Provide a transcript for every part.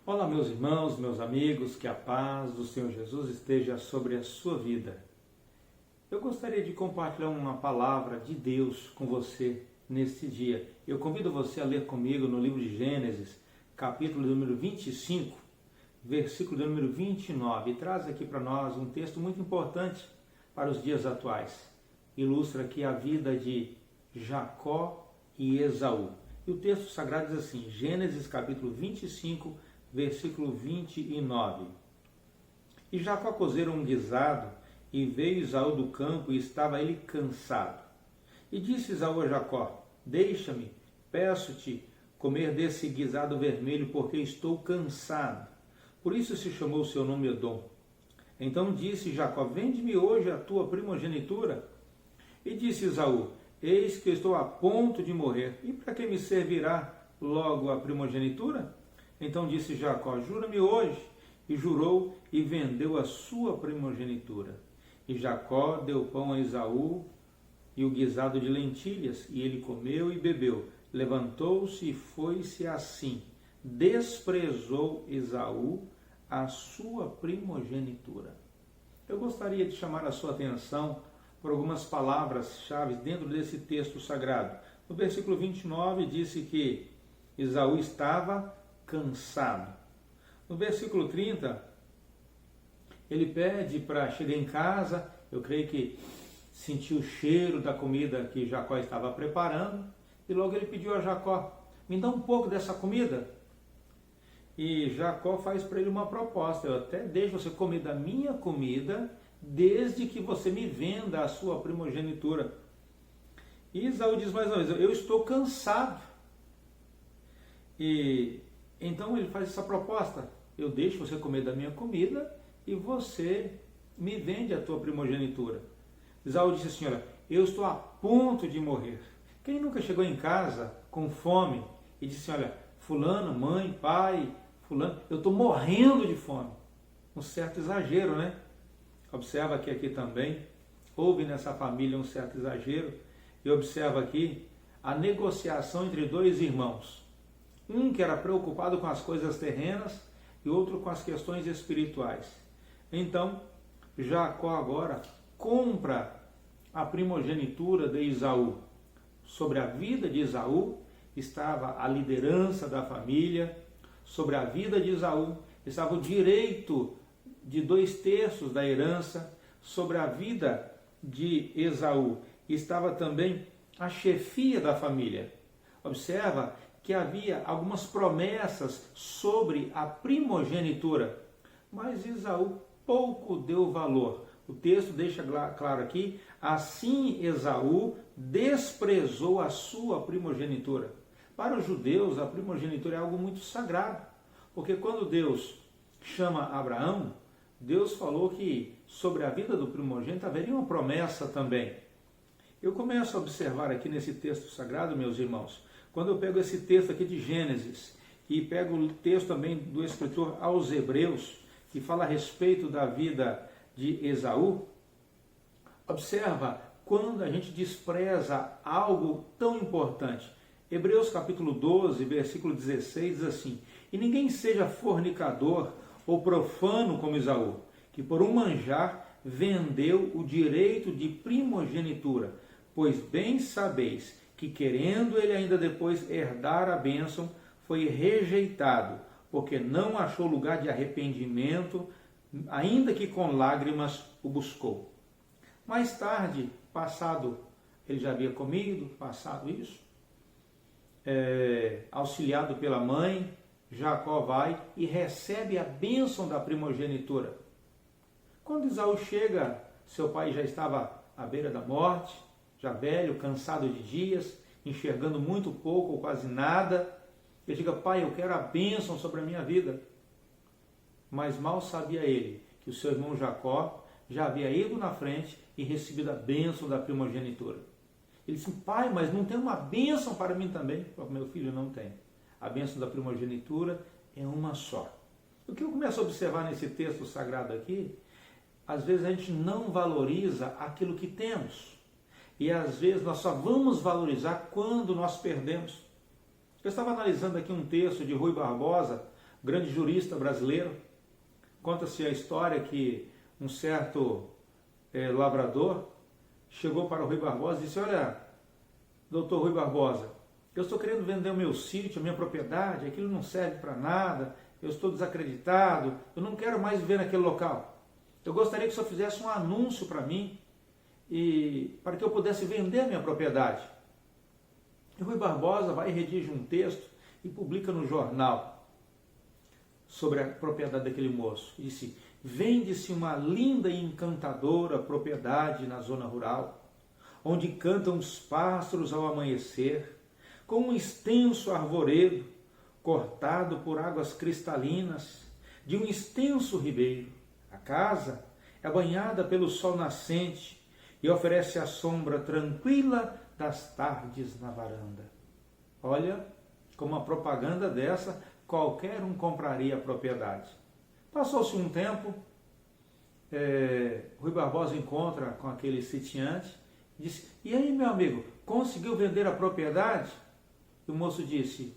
Olá, meus irmãos, meus amigos, que a paz do Senhor Jesus esteja sobre a sua vida. Eu gostaria de compartilhar uma palavra de Deus com você neste dia. Eu convido você a ler comigo no livro de Gênesis, capítulo número 25, versículo número 29, e traz aqui para nós um texto muito importante para os dias atuais. Ilustra aqui a vida de Jacó e Esaú. E o texto sagrado diz assim, Gênesis capítulo 25, versículo 29. E Jacó cozera um guisado, e veio Esaú do campo, e estava ele cansado. E disse Esaú a Jacó, deixa-me, peço-te, comer desse guisado vermelho, porque estou cansado. Por isso se chamou o seu nome Edom. Então disse Jacó, vende-me hoje a tua primogenitura. E disse Esaú, eis que eu estou a ponto de morrer, e para que me servirá logo a primogenitura? Então disse Jacó, jura-me hoje. E jurou e vendeu a sua primogenitura. E Jacó deu pão a Esaú e o guisado de lentilhas, e ele comeu e bebeu. Levantou-se e foi-se assim. Desprezou Esaú a sua primogenitura. Eu gostaria de chamar a sua atenção por algumas palavras-chave dentro desse texto sagrado. No versículo 29 disse que Esaú estava cansado. No versículo 30, ele pede para chegar em casa, eu creio que sentiu o cheiro da comida que Jacó estava preparando, e logo ele pediu a Jacó, me dá um pouco dessa comida. E Jacó faz para ele uma proposta, eu até deixo você comer da minha comida, desde que você me venda a sua primogenitura. E Esaú diz mais uma vez, eu estou cansado. E então ele faz essa proposta, eu deixo você comer da minha comida e você me vende a tua primogenitura. Esaú disse assim, olha, eu estou a ponto de morrer. Quem nunca chegou em casa com fome e disse assim, olha, fulano, mãe, pai, fulano, eu estou morrendo de fome. Um certo exagero, né? Observa que aqui também houve nessa família um certo exagero e observa aqui a negociação entre dois irmãos. Um que era preocupado com as coisas terrenas e outro com as questões espirituais. Então, Jacó agora compra a primogenitura de Esaú. Sobre a vida de Esaú estava a liderança da família, sobre a vida de Esaú estava o direito de 2/3 da herança, sobre a vida de Esaú estava também a chefia da família. Observa que havia algumas promessas sobre a primogenitura, mas Esaú pouco deu valor. O texto deixa claro aqui, assim Esaú desprezou a sua primogenitura. Para os judeus, a primogenitura é algo muito sagrado, porque quando Deus chama Abraão, Deus falou que sobre a vida do primogênito haveria uma promessa também. Eu começo a observar aqui nesse texto sagrado, meus irmãos, quando eu pego esse texto aqui de Gênesis e pego o texto também do escritor aos Hebreus, que fala a respeito da vida de Esaú, observa quando a gente despreza algo tão importante. Hebreus capítulo 12, versículo 16 diz assim, e ninguém seja fornicador ou profano como Esaú, que por um manjar vendeu o direito de primogenitura, pois bem sabeis que querendo ele ainda depois herdar a bênção, foi rejeitado, porque não achou lugar de arrependimento, ainda que com lágrimas o buscou. Mais tarde, passado, ele já havia comido, passado isso, auxiliado pela mãe, Jacó vai e recebe a bênção da primogenitura. Quando Esaú chega, seu pai já estava à beira da morte, já velho, cansado de dias, enxergando muito pouco ou quase nada. Ele diga, pai, eu quero a bênção sobre a minha vida. Mas mal sabia ele que o seu irmão Jacó já havia ido na frente e recebido a bênção da primogenitura. Ele disse, pai, mas não tem uma bênção para mim também? Meu filho, não tem. A bênção da primogenitura é uma só. O que eu começo a observar nesse texto sagrado aqui, às vezes a gente não valoriza aquilo que temos. E às vezes nós só vamos valorizar quando nós perdemos. Eu estava analisando aqui um texto de Rui Barbosa, grande jurista brasileiro. Conta-se a história que um certo lavrador chegou para o Rui Barbosa e disse: olha, doutor Rui Barbosa, eu estou querendo vender o meu sítio, a minha propriedade, aquilo não serve para nada, eu estou desacreditado, eu não quero mais viver naquele local. Eu gostaria que o senhor fizesse um anúncio para mim, e para que eu pudesse vender a minha propriedade. E o Rui Barbosa vai e redige um texto e publica no jornal sobre a propriedade daquele moço. E disse: vende-se uma linda e encantadora propriedade na zona rural, onde cantam os pássaros ao amanhecer, com um extenso arvoredo, cortado por águas cristalinas, de um extenso ribeiro. A casa é banhada pelo sol nascente e oferece a sombra tranquila das tardes na varanda. Olha, com uma propaganda dessa, qualquer um compraria a propriedade. Passou-se um tempo, Rui Barbosa encontra com aquele sitiante e disse: e aí, meu amigo, conseguiu vender a propriedade? E o moço disse: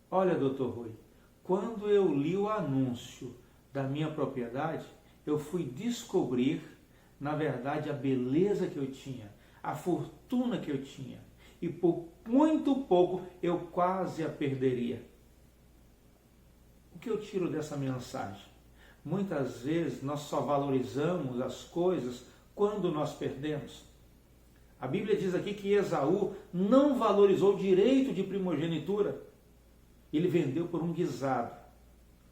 olha, doutor Rui, quando eu li o anúncio da minha propriedade, eu fui descobrir, na verdade, a beleza que eu tinha, a fortuna que eu tinha, e por muito pouco eu quase a perderia. O que eu tiro dessa mensagem? Muitas vezes nós só valorizamos as coisas quando nós perdemos. A Bíblia diz aqui que Esaú não valorizou o direito de primogenitura. Ele vendeu por um guisado,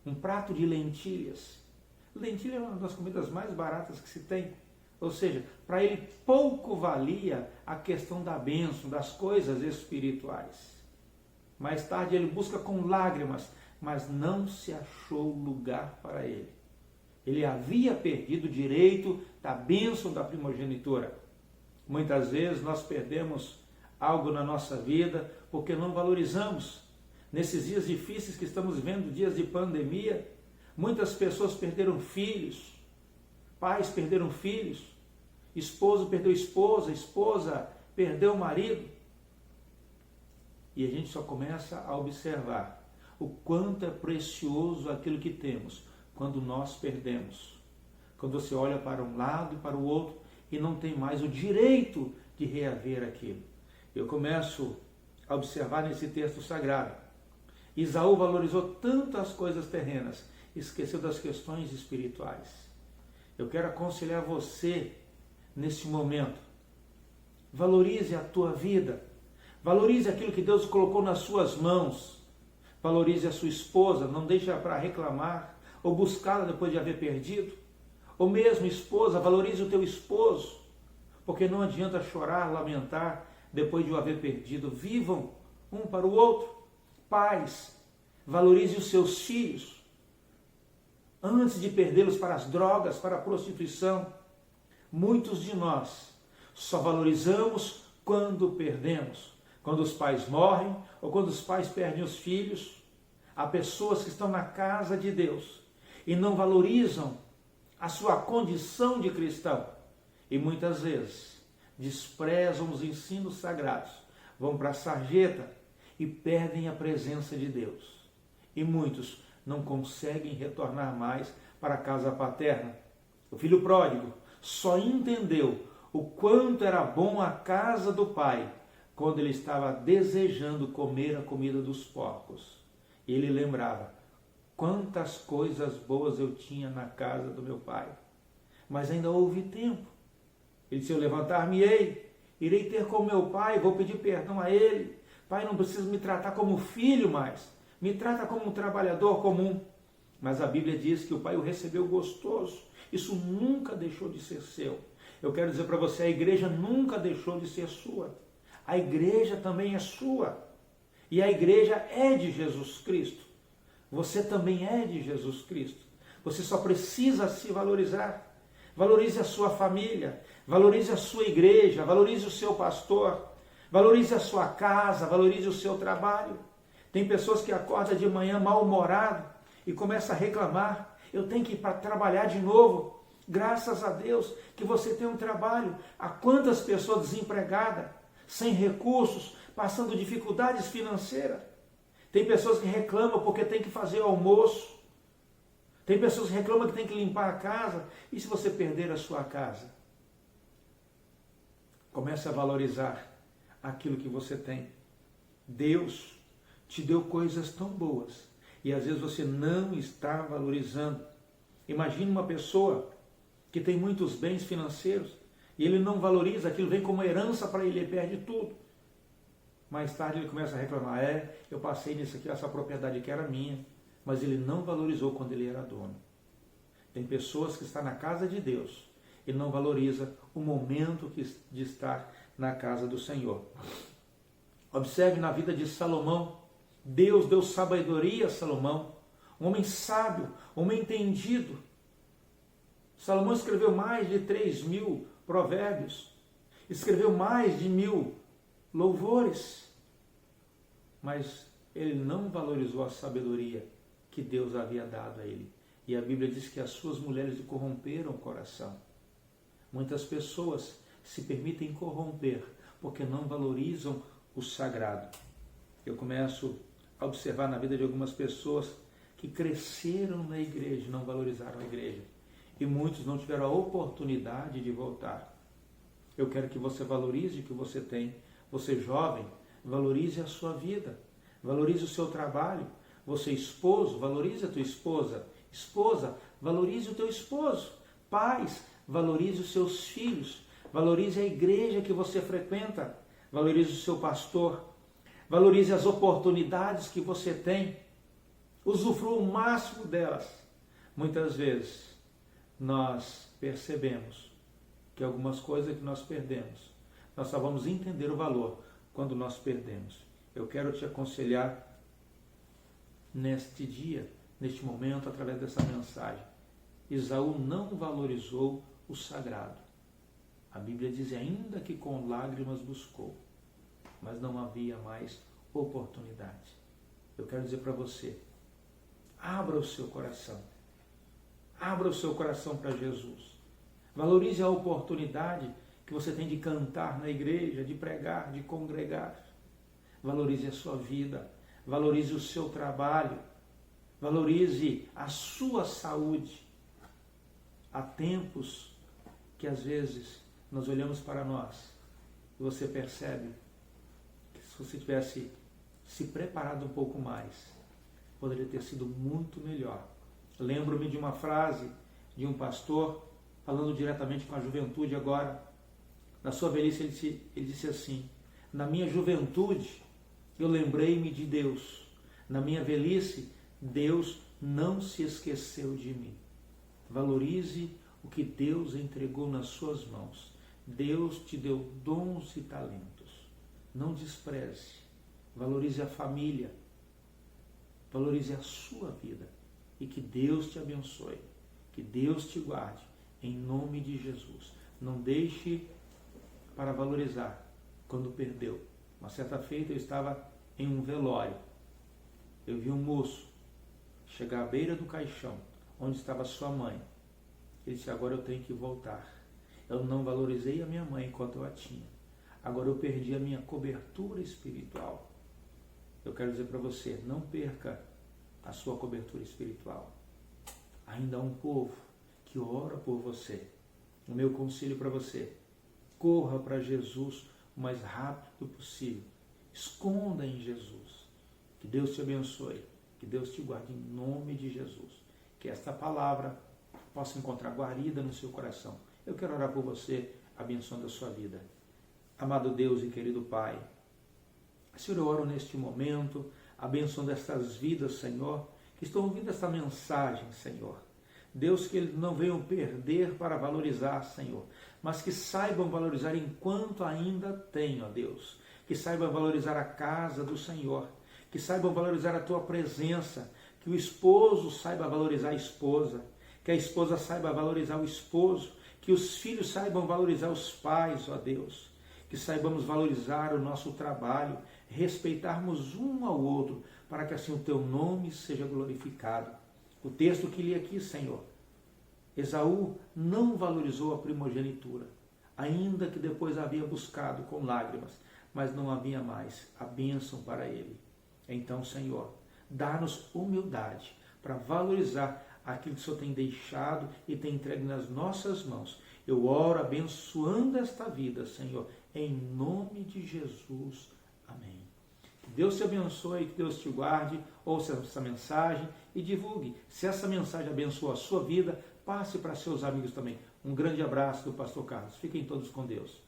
um prato de lentilhas. Lentilha é uma das comidas mais baratas que se tem. Ou seja, para ele pouco valia a questão da bênção, das coisas espirituais. Mais tarde ele busca com lágrimas, mas não se achou lugar para ele. Ele havia perdido o direito da bênção da primogenitura. Muitas vezes nós perdemos algo na nossa vida porque não valorizamos. Nesses dias difíceis que estamos vivendo, dias de pandemia, muitas pessoas perderam filhos, pais perderam filhos, esposo perdeu esposa, esposa perdeu o marido. E a gente só começa a observar o quanto é precioso aquilo que temos quando nós perdemos. Quando você olha para um lado e para o outro e não tem mais o direito de reaver aquilo. Eu começo a observar nesse texto sagrado. Esaú valorizou tanto as coisas terrenas, esqueceu das questões espirituais. Eu quero aconselhar você nesse momento. Valorize a tua vida. Valorize aquilo que Deus colocou nas suas mãos. Valorize a sua esposa, não deixe para reclamar ou buscá-la depois de haver perdido. Ou mesmo esposa, valorize o teu esposo, porque não adianta chorar, lamentar depois de o haver perdido. Vivam um para o outro. Pais, valorize os seus filhos antes de perdê-los para as drogas, para a prostituição. Muitos de nós só valorizamos quando perdemos. Quando os pais morrem ou quando os pais perdem os filhos. Há pessoas que estão na casa de Deus e não valorizam a sua condição de cristão. E muitas vezes desprezam os ensinos sagrados, vão para a sarjeta e perdem a presença de Deus. E muitos não conseguem retornar mais para a casa paterna. O filho pródigo só entendeu o quanto era bom a casa do pai quando ele estava desejando comer a comida dos porcos. Ele lembrava: quantas coisas boas eu tinha na casa do meu pai. Mas ainda houve tempo. Ele disse: eu levantar-me-ei, irei ter com meu pai, vou pedir perdão a ele. Pai, não precisa me tratar como filho mais, me trata como um trabalhador comum. Mas a Bíblia diz que o pai o recebeu gostoso. Isso nunca deixou de ser seu. Eu quero dizer para você, a igreja nunca deixou de ser sua. A igreja também é sua. E a igreja é de Jesus Cristo. Você também é de Jesus Cristo. Você só precisa se valorizar. Valorize a sua família, valorize a sua igreja, valorize o seu pastor, valorize a sua casa, valorize o seu trabalho. Tem pessoas que acordam de manhã mal-humorado e começam a reclamar: eu tenho que ir para trabalhar de novo. Graças a Deus que você tem um trabalho. Há quantas pessoas desempregadas, sem recursos, passando dificuldades financeiras? Tem pessoas que reclamam porque tem que fazer o almoço. Tem pessoas que reclamam que tem que limpar a casa. E se você perder a sua casa? Comece a valorizar aquilo que você tem. Deus te deu coisas tão boas e às vezes você não está valorizando. Imagine uma pessoa que tem muitos bens financeiros e ele não valoriza, aquilo vem como herança para ele, ele perde tudo. Mais tarde ele começa a reclamar, eu passei nisso aqui, essa propriedade que era minha, mas ele não valorizou quando ele era dono. Tem pessoas que estão na casa de Deus e não valoriza o momento de estar na casa do Senhor. Observe na vida de Salomão, Deus deu sabedoria a Salomão, um homem sábio, um homem entendido. Salomão escreveu mais de 3.000 provérbios, escreveu mais de 1.000 louvores, mas ele não valorizou a sabedoria que Deus havia dado a ele. E a Bíblia diz que as suas mulheres lhe corromperam o coração. Muitas pessoas se permitem corromper porque não valorizam o sagrado. Eu começo a observar na vida de algumas pessoas que cresceram na igreja, não valorizaram a igreja. E muitos não tiveram a oportunidade de voltar. Eu quero que você valorize o que você tem. Você jovem, valorize a sua vida. Valorize o seu trabalho. Você esposo, valorize a tua esposa. Esposa, valorize o teu esposo. Pais, valorize os seus filhos. Valorize a igreja que você frequenta. Valorize o seu pastor. Valorize as oportunidades que você tem. Usufrua o máximo delas. Muitas vezes nós percebemos que algumas coisas que nós perdemos, nós só vamos entender o valor quando nós perdemos. Eu quero te aconselhar neste dia, neste momento, através dessa mensagem. Esaú não valorizou o sagrado. A Bíblia diz ainda que com lágrimas buscou, mas não havia mais oportunidade. Eu quero dizer para você, abra o seu coração. Abra o seu coração para Jesus. Valorize a oportunidade que você tem de cantar na igreja, de pregar, de congregar. Valorize a sua vida. Valorize o seu trabalho. Valorize a sua saúde. Há tempos que às vezes nós olhamos para nós e você percebe que se você tivesse se preparado um pouco mais, poderia ter sido muito melhor. Lembro-me de uma frase de um pastor, falando diretamente com a juventude agora. Na sua velhice ele disse assim: na minha juventude eu lembrei-me de Deus. Na minha velhice, Deus não se esqueceu de mim. Valorize o que Deus entregou nas suas mãos. Deus te deu dons e talentos. Não despreze. Valorize a família. Valorize a sua vida. E que Deus te abençoe. Que Deus te guarde. Em nome de Jesus. Não deixe para valorizar quando perdeu. Uma certa feita eu estava em um velório. Eu vi um moço chegar à beira do caixão, onde estava sua mãe. Ele disse: agora eu tenho que voltar. Eu não valorizei a minha mãe enquanto eu a tinha. Agora eu perdi a minha cobertura espiritual. Eu quero dizer para você, não perca a sua cobertura espiritual. Ainda há um povo que ora por você. O meu conselho para você: corra para Jesus o mais rápido possível. Esconda em Jesus. Que Deus te abençoe. Que Deus te guarde em nome de Jesus. Que esta palavra possa encontrar guarida no seu coração. Eu quero orar por você, abençoando a sua vida. Amado Deus e querido Pai, Senhor, eu oro neste momento, abençoando estas vidas, Senhor, que estão ouvindo esta mensagem, Senhor. Deus, que eles não venham perder para valorizar, Senhor, mas que saibam valorizar enquanto ainda têm, ó Deus. Que saibam valorizar a casa do Senhor, que saibam valorizar a Tua presença, que o esposo saiba valorizar a esposa, que a esposa saiba valorizar o esposo, que os filhos saibam valorizar os pais, ó Deus, que saibamos valorizar o nosso trabalho, respeitarmos um ao outro, para que assim o Teu nome seja glorificado. O texto que li aqui, Senhor, Esaú não valorizou a primogenitura, ainda que depois havia buscado com lágrimas, mas não havia mais a bênção para ele. Então, Senhor, dá-nos humildade para valorizar aquilo que o Senhor tem deixado e tem entregue nas nossas mãos. Eu oro abençoando esta vida, Senhor, em nome de Jesus. Amém. Que Deus te abençoe, que Deus te guarde. Ouça essa mensagem e divulgue. Se essa mensagem abençoa a sua vida, passe para seus amigos também. Um grande abraço do Pastor Carlos. Fiquem todos com Deus.